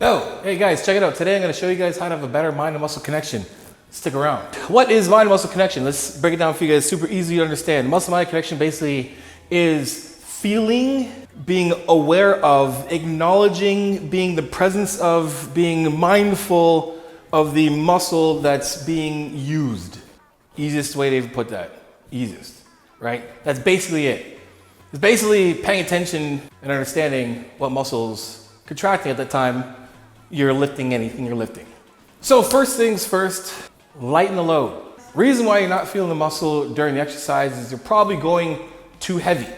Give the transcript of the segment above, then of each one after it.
Oh, hey guys, check it out. Today I'm going to show you guys how to have a better mind and muscle connection. Stick around. What is mind and muscle connection? Let's break it down for you guys. Super easy to understand. Muscle mind connection basically is feeling, being aware of, acknowledging, being the presence of, being mindful of the muscle that's being used. Easiest way to even put that. Easiest, right? That's basically it. It's basically paying attention and understanding what muscles contracting at the time you're lifting anything you're lifting. So first things first, lighten the load. Reason why you're not feeling the muscle during the exercise is you're probably going too heavy.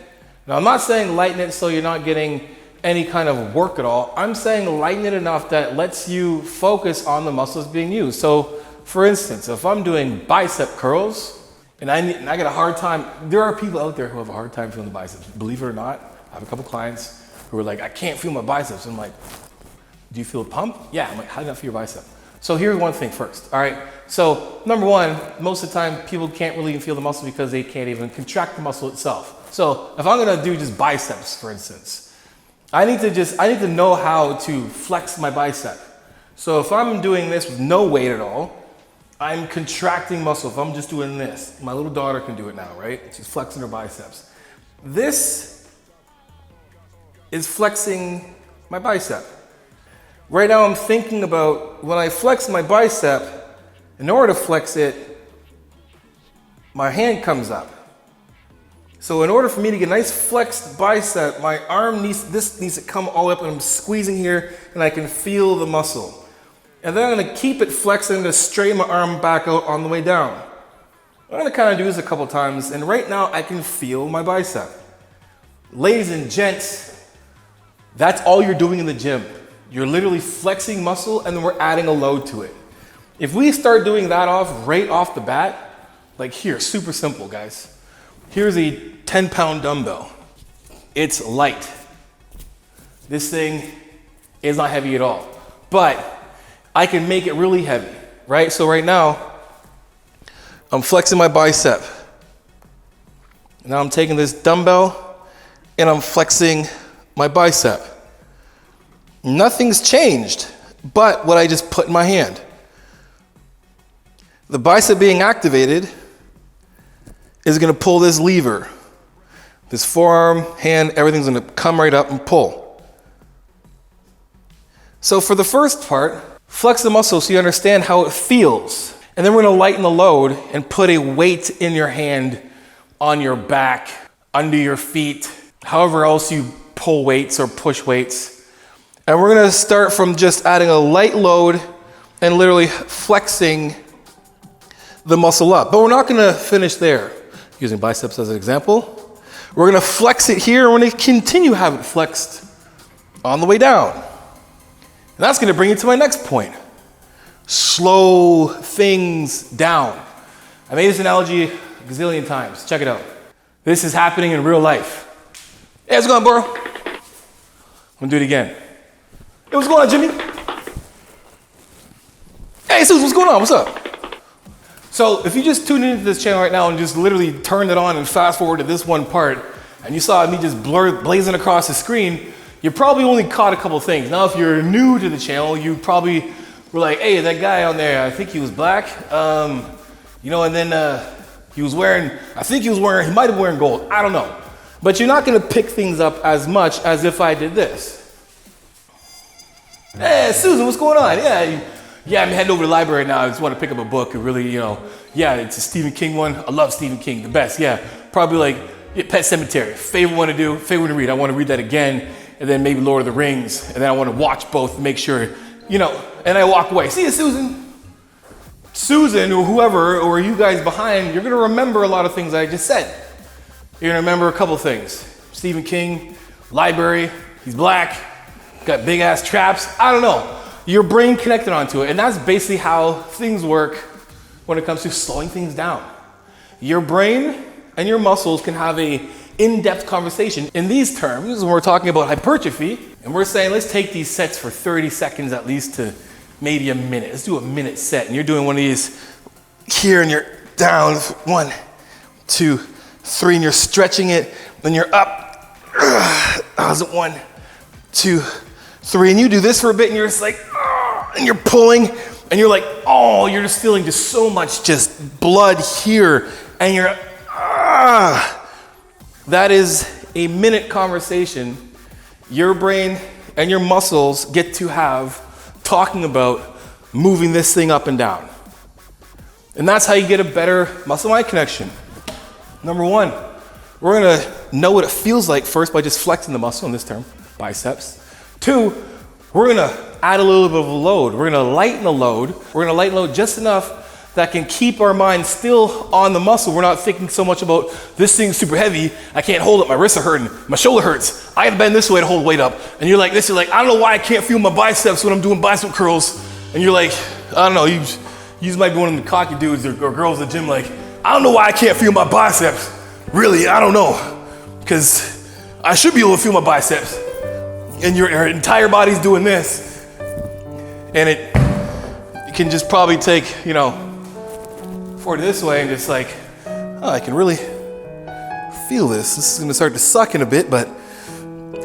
Now I'm not saying lighten it so you're not getting any kind of work at all. I'm saying lighten it enough that lets you focus on the muscles being used. So for instance, if I'm doing bicep curls and I get a hard time, there are people out there who have a hard time feeling the biceps. Believe it or not, I have a couple clients who are like, I can't feel my biceps. I'm like, do you feel a pump? Yeah. I'm like, how do you not feel your bicep? So here's one thing first, all right? So number one, most of the time people can't really even feel the muscle because they can't even contract the muscle itself. So if I'm gonna do just biceps, for instance, I need to know how to flex my bicep. So if I'm doing this with no weight at all, I'm contracting muscle. If I'm just doing this, my little daughter can do it now, right? She's flexing her biceps. This is flexing my bicep. Right now I'm thinking about when I flex my bicep, in order to flex it, my hand comes up. So in order for me to get a nice flexed bicep, my arm needs to come all up and I'm squeezing here and I can feel the muscle. And then I'm gonna keep it flexed and I'm gonna straighten my arm back out on the way down. I'm gonna kind of do this a couple times and right now I can feel my bicep. Ladies and gents, that's all you're doing in the gym. You're literally flexing muscle and then we're adding a load to it. If we start doing that right off the bat, like here, super simple guys. Here's a 10-pound dumbbell. It's light. This thing is not heavy at all, but I can make it really heavy, right? So right now, I'm flexing my bicep. Now I'm taking this dumbbell and I'm flexing my bicep. Nothing's changed but what I just put in my hand. The bicep being activated is gonna pull this lever. This forearm, hand, everything's gonna come right up and pull. So for the first part, flex the muscle so you understand how it feels. And then we're gonna lighten the load and put a weight in your hand, on your back, under your feet, however else you pull weights or push weights. And we're gonna start from just adding a light load and literally flexing the muscle up. But we're not gonna finish there. Using biceps as an example. We're gonna flex it here and we're gonna continue have it flexed on the way down. And that's gonna bring you to my next point. Slow things down. I made this analogy a gazillion times. Check it out. This is happening in real life. Hey, how's it going, bro? I'm gonna do it again. Hey, what's going on, Jimmy? Hey, Susan, what's going on? What's up? So if you just tuned into this channel right now and just literally turned it on and fast forward to this one part, and you saw me just blazing across the screen, you probably only caught a couple things. Now, if you're new to the channel, you probably were like, hey, that guy on there, I think he was black, and then he might have been wearing gold. I don't know. But you're not gonna pick things up as much as if I did this. Hey, Susan, what's going on? Yeah, I'm heading over to the library now. I just want to pick up a book. And really, it's a Stephen King one. I love Stephen King, the best. Yeah, probably like Pet Sematary. Favorite one to read. I want to read that again, and then maybe Lord of the Rings, and then I want to watch both and make sure, and I walk away. See you, Susan. Susan, or whoever, or you guys behind, you're going to remember a lot of things I just said. You're going to remember a couple things. Stephen King, library, he's black, got big ass traps. I don't know. Your brain connected onto it, and that's basically how things work when it comes to slowing things down. Your brain and your muscles can have a in-depth conversation in these terms when we're talking about hypertrophy, and we're saying let's take these sets for 30 seconds at least to maybe a minute. Let's do a minute set, and you're doing one of these here, and you're down, 1, 2, 3, and you're stretching it, then you're up, 1, 2, 3, and you do this for a bit, and you're just like, "Ah," and you're pulling, and you're like, oh, you're just feeling just so much just blood here, and you're, ah. That is a minute conversation your brain and your muscles get to have talking about moving this thing up and down. And that's how you get a better muscle-mind connection. Number 1, we're gonna know what it feels like first by just flexing the muscle, in this term, biceps. 2, we're gonna add a little bit of a load. We're gonna lighten the load. We're gonna lighten the load just enough that can keep our mind still on the muscle. We're not thinking so much about this thing's super heavy, I can't hold it, my wrists are hurting, my shoulder hurts, I gotta bend this way to hold weight up. And you're like this, you're like, I don't know why I can't feel my biceps when I'm doing bicep curls. And you're like, I don't know, you might be one of the cocky dudes or girls at the gym like, I don't know why I can't feel my biceps. Really, I don't know. Because I should be able to feel my biceps. And your entire body's doing this. And it can just probably take, forward this way and just like, oh, I can really feel this. This is gonna start to suck in a bit, but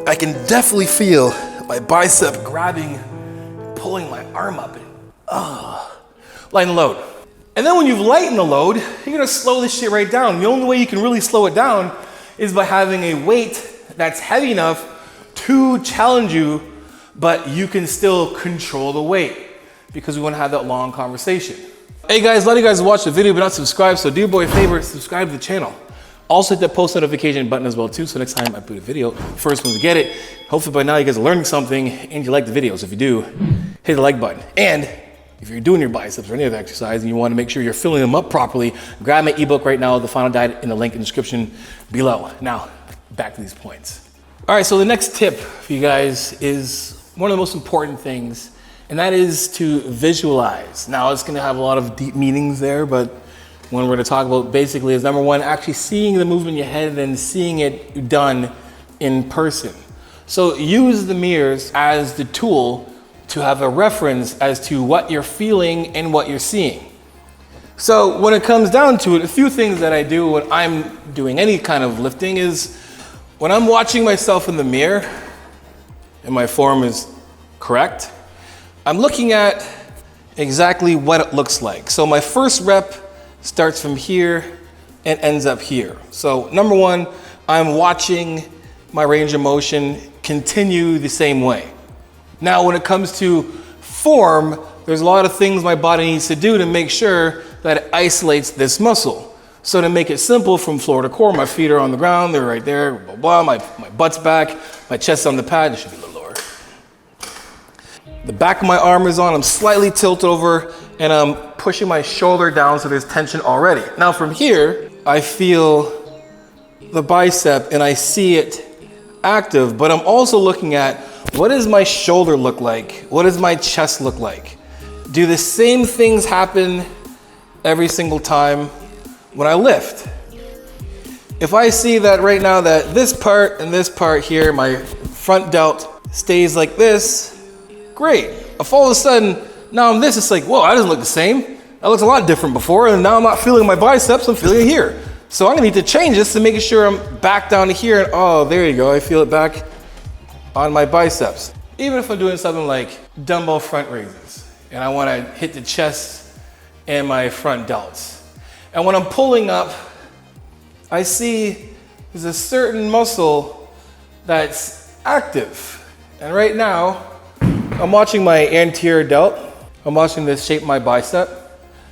I can definitely feel my bicep grabbing, pulling my arm up and, lighten the load. And then when you've lightened the load, you're gonna slow this shit right down. The only way you can really slow it down is by having a weight that's heavy enough to challenge you, but you can still control the weight because we wanna have that long conversation. Hey guys, a lot of you guys watch the video but not subscribed, so do your boy a favor, subscribe to the channel. Also hit that post notification button as well too, so next time I put a video, first one to get it. Hopefully by now you guys are learning something and you like the video. So if you do, hit the like button. And if you're doing your biceps or any other exercise and you want to make sure you're filling them up properly, grab my ebook right now, The Final Diet, in the link in the description below. Now, back to these points. All right, so the next tip for you guys is one of the most important things, and that is to visualize. Now, it's gonna have a lot of deep meanings there, but what we're gonna talk about basically is number 1, actually seeing the movement in your head and then seeing it done in person. So use the mirrors as the tool to have a reference as to what you're feeling and what you're seeing. So when it comes down to it, a few things that I do when I'm doing any kind of lifting is when I'm watching myself in the mirror and my form is correct, I'm looking at exactly what it looks like. So my first rep starts from here and ends up here. So number 1, I'm watching my range of motion continue the same way. Now, when it comes to form, there's a lot of things my body needs to do to make sure that it isolates this muscle. So to make it simple from floor to core, my feet are on the ground, they're right there, blah, blah, my butt's back, my chest's on the pad, it should be a little lower. The back of my arm is on, I'm slightly tilted over, and I'm pushing my shoulder down so there's tension already. Now from here, I feel the bicep and I see it active, but I'm also looking at what does my shoulder look like? What does my chest look like? Do the same things happen every single time when I lift? If I see that right now that this part and this part here, my front delt stays like this, great. If all of a sudden, now I'm this, it's like, whoa, that doesn't look the same. That looks a lot different before, and now I'm not feeling my biceps, I'm feeling it here. So I'm gonna need to change this to make sure I'm back down to here, and oh, there you go, I feel it back on my biceps. Even if I'm doing something like dumbbell front raises, and I wanna hit the chest and my front delts. And when I'm pulling up, I see there's a certain muscle that's active. And right now, I'm watching my anterior delt. I'm watching this shape my bicep.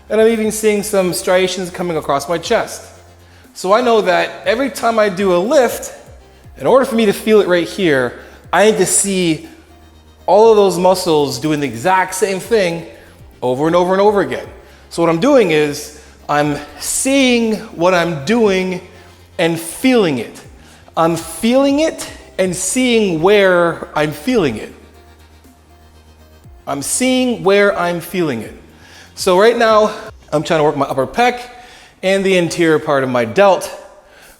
And I'm even seeing some striations coming across my chest. So I know that every time I do a lift, in order for me to feel it right here, I need to see all of those muscles doing the exact same thing over and over and over again. So what I'm doing is I'm seeing what I'm doing and feeling it. I'm feeling it and seeing where I'm feeling it. I'm seeing where I'm feeling it. So right now, I'm trying to work my upper pec and the interior part of my delt.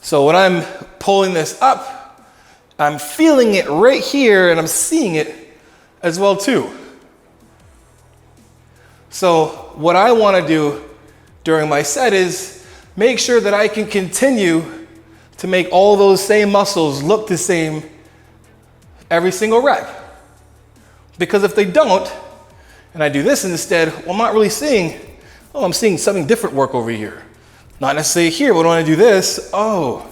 So when I'm pulling this up, I'm feeling it right here and I'm seeing it as well too. So what I want to do during my set is make sure that I can continue to make all those same muscles look the same every single rep. Because if they don't, and I do this instead, well, I'm not really seeing, oh, I'm seeing something different work over here. Not necessarily here, but when I do this, oh,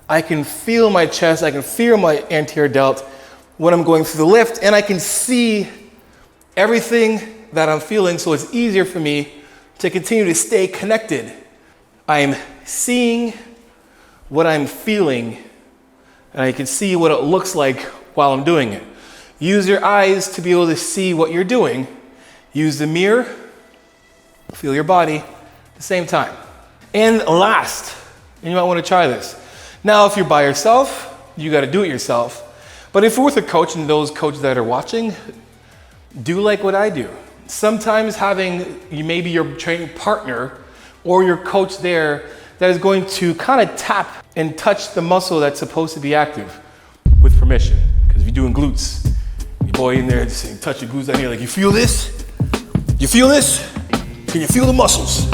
I can feel my chest, I can feel my anterior delt when I'm going through the lift, and I can see everything that I'm feeling, so it's easier for me to continue to stay connected. I'm seeing what I'm feeling, and I can see what it looks like while I'm doing it. Use your eyes to be able to see what you're doing. Use the mirror, feel your body at the same time. And last, and you might want to try this. Now, if you're by yourself, you got to do it yourself. But if you're with a coach, and those coaches that are watching, do like what I do. Sometimes having maybe your training partner or your coach there that is going to kind of tap and touch the muscle that's supposed to be active with permission. Because if you're doing glutes, your boy in there just saying, touch your glutes down here, like, you feel this? You feel this? Can you feel the muscles?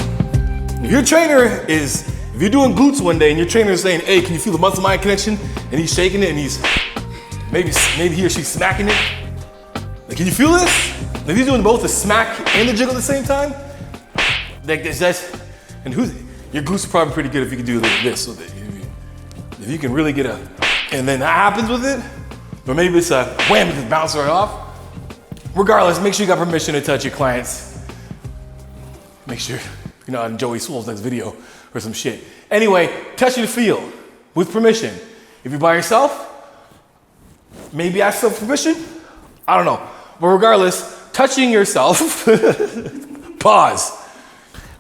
If your trainer is, if you're doing glutes one day and your trainer is saying, hey, can you feel the muscle-mind connection? And he's shaking it and he's, maybe he or she's smacking it. Like, can you feel this? If he's doing both the smack and the jiggle at the same time, like that's, and your glutes are probably pretty good if you can do this. So that if you can really get a, and then that happens with it, or maybe it's a wham, it just bounce right off. Regardless, make sure you got permission to touch your clients. Make sure you're not on Joey Swole's next video or some shit. Anyway, touch and feel with permission. If you're by yourself, maybe ask for permission. I don't know. But regardless, touching yourself, pause.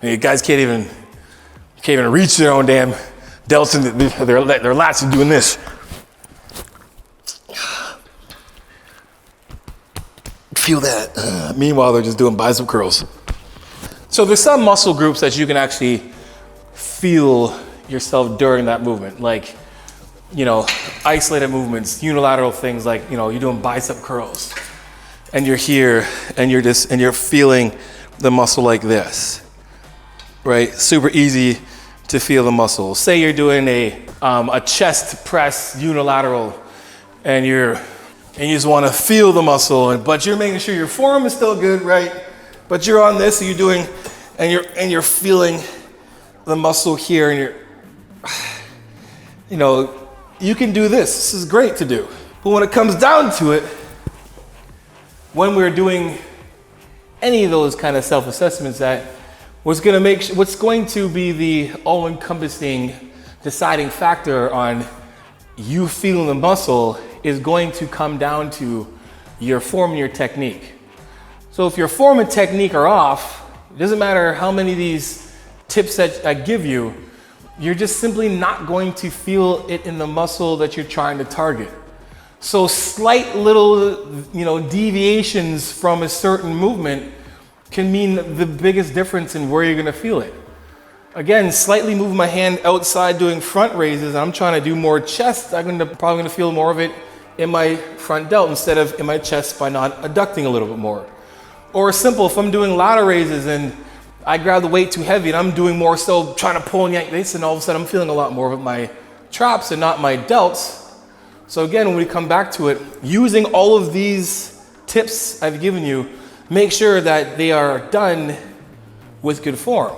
And you guys can't even reach their own damn delts and their lats are doing this. Feel that. Meanwhile, they're just doing bicep curls. So there's some muscle groups that you can actually feel yourself during that movement, like, you know, isolated movements, unilateral things, like, you know, you're doing bicep curls and you're here and you're feeling the muscle like this, right? Super easy to feel the muscle. Say you're doing a chest press unilateral and you just want to feel the muscle, but you're making sure your form is still good, right? But you're on this, and you're doing, and you're feeling the muscle here, and you're, you know, you can do this. This is great to do. But when it comes down to it, when we're doing any of those kind of self-assessments, that what's going to be the all-encompassing deciding factor on you feeling the muscle is going to come down to your form and your technique. So if your form and technique are off, it doesn't matter how many of these tips that I give you, you're just simply not going to feel it in the muscle that you're trying to target. So slight little, deviations from a certain movement can mean the biggest difference in where you're gonna feel it. Again, slightly move my hand outside doing front raises, and I'm trying to do more chest, I'm probably gonna feel more of it in my front delt instead of in my chest by not adducting a little bit more. Or simple, if I'm doing ladder raises and I grab the weight too heavy and I'm doing more so trying to pull and yank this, and all of a sudden I'm feeling a lot more of my traps and not my delts. So again, when we come back to it, using all of these tips I've given you, make sure that they are done with good form.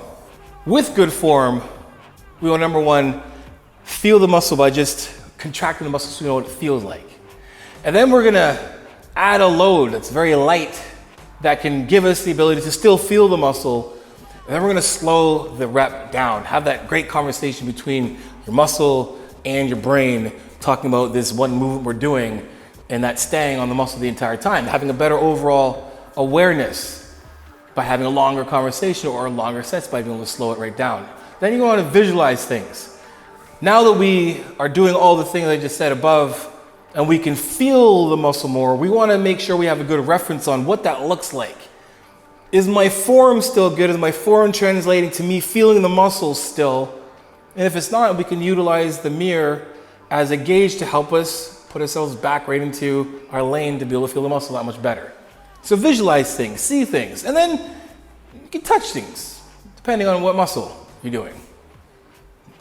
With good form, we will, number one, feel the muscle by just contracting the muscle so you know what it feels like. And then we're gonna add a load that's very light that can give us the ability to still feel the muscle. And then we're gonna slow the rep down. Have that great conversation between your muscle and your brain, talking about this one movement we're doing and that staying on the muscle the entire time. Having a better overall awareness by having a longer conversation or longer sets by being able to slow it right down. Then you want to visualize things. Now that we are doing all the things I just said above and we can feel the muscle more, we want to make sure we have a good reference on what that looks like. Is my form still good? Is my form translating to me feeling the muscles still? And if it's not, we can utilize the mirror as a gauge to help us put ourselves back right into our lane to be able to feel the muscle that much better. So visualize things, see things, and then you can touch things, depending on what muscle you're doing.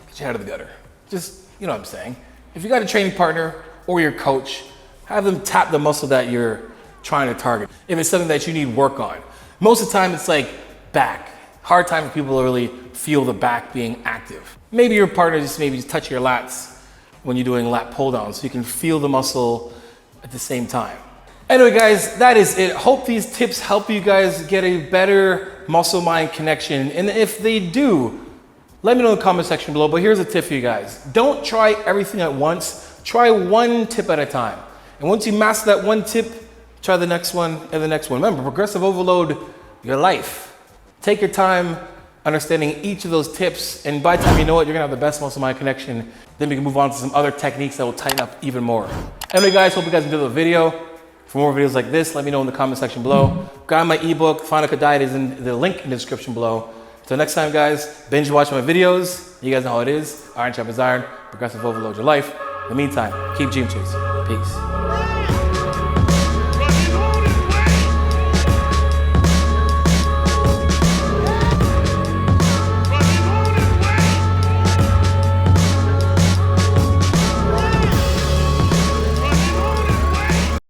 Get your head out of the gutter. Just, you know what I'm saying. If you got a training partner or your coach, have them tap the muscle that you're trying to target. If it's something that you need work on. Most of the time it's like back. Hard time for people to really feel the back being active. Maybe your partner just touch your lats when you're doing lat pull downs so you can feel the muscle at the same time. Anyway guys, that is it. Hope these tips help you guys get a better muscle-mind connection. And if they do, let me know in the comment section below. But here's a tip for you guys. Don't try everything at once. Try one tip at a time. And once you master that one tip, try the next one and the next one. Remember, progressive overload your life. Take your time understanding each of those tips, and by the time you know it, you're gonna have the best muscle-mind connection. Then we can move on to some other techniques that will tighten up even more. Anyway guys, hope you guys enjoyed the video. For more videos like this, let me know in the comment section below. Grab my ebook, Final Cut Diet is in the link in the description below. Until next time guys, binge watch my videos. You guys know how it is. Iron sharpens iron, progressive overload your life. In the meantime, keep dream chasing. Peace.